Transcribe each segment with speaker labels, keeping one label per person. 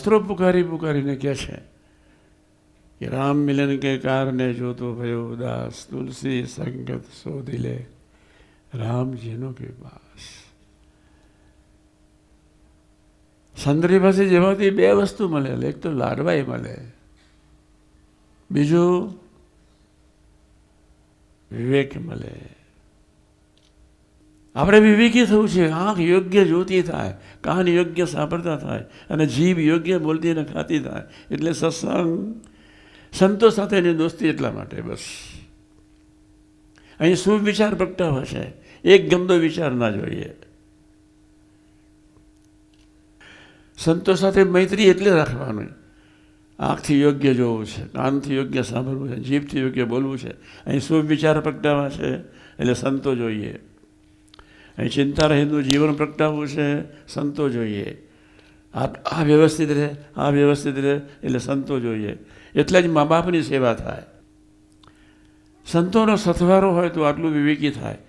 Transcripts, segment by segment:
Speaker 1: શાસ્ત્રો પુકારી પુકારીને કહે છે કે રામ મિલન કે કારણે જોતો ભયો ઉદાસ, તુલસી સંગત શોધી લે રામજીનો કે પાસ. સંતરી પાસે જવાથી બે વસ્તુ મળે, એક તો લાડવાઈ મળે, બીજું વિવેક મળે. આપણે વિવેકી થવું છે. આંખ યોગ્ય જોતી થાય, કાન યોગ્ય સાંભળતા થાય અને જીભ યોગ્ય બોલતી અને ખાતી થાય. એટલે સત્સંગ, સંતો સાથેની દોસ્તી એટલા માટે. બસ અહીં શુભ વિચાર પ્રગટાવે છે, એક ગંદો વિચાર ના જોઈએ. સંતો સાથે મૈત્રી એટલે રાખવાનું. આંખથી યોગ્ય જોવું છે, કાનથી યોગ્ય સાંભળવું છે, જીભથી યોગ્ય બોલવું છે. અહીં શુભ વિચાર પ્રગટાવવા છે એટલે સંતો જોઈએ. અહીં ચિંતા રહિતનું જીવન પ્રગટાવવું છે, સંતો જોઈએ. આ વ્યવસ્થિત રહે, આ વ્યવસ્થિત રહે એટલે સંતો જોઈએ. એટલે જ મા બાપની સેવા થાય. સંતોનો સથવારો હોય તો આટલું વિવેકી થાય.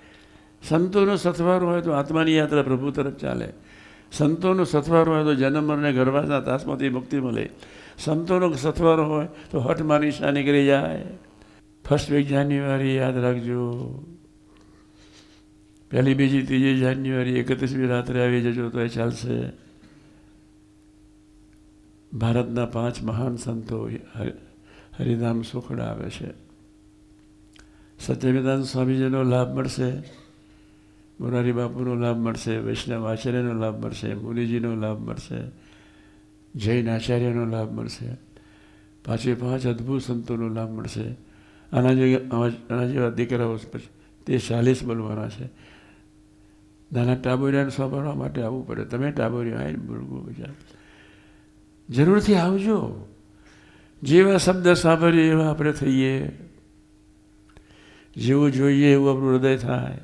Speaker 1: સંતોનો સથવારો હોય તો આત્માની યાત્રા પ્રભુ તરફ ચાલે. સંતોનો સથવારો હોય તો જન્મ મરને ગર્ભાના તાસમાંથી મુક્તિ મળે. સંતોનો સથવારો હોય તો હઠ નિશા નીકળી જાય. 1 જાન્યુઆરી યાદ રાખજો. 1, 2, 3 જાન્યુઆરી 31મી રાત્રે આવી જજો તો એ ચાલશે. ભારતના 5 મહાન સંતો હરિધામ સુખડા આવે છે. સત્યવેદાંત સ્વામીજીનો લાભ મળશે, મોરારી બાપુનો લાભ મળશે, વૈષ્ણવ આચાર્યનો લાભ મળશે, મુનિજીનો લાભ મળશે, જૈન આચાર્યનો લાભ મળશે. 5 અદ્ભુત સંતોનો લાભ મળશે. આના જેવા દીકરાઓ તે 40 બનવાના છે. નાના ટાબોરિયાને સોંપવા માટે આવવું પડે. તમે ટાબોરિયા આવીને બોલવું વિચાર જરૂરથી આવજો. જેવા શબ્દ સાંભળીએ એવા આપણે થઈએ, જેવું જોઈએ એવું આપણું હૃદય થાય.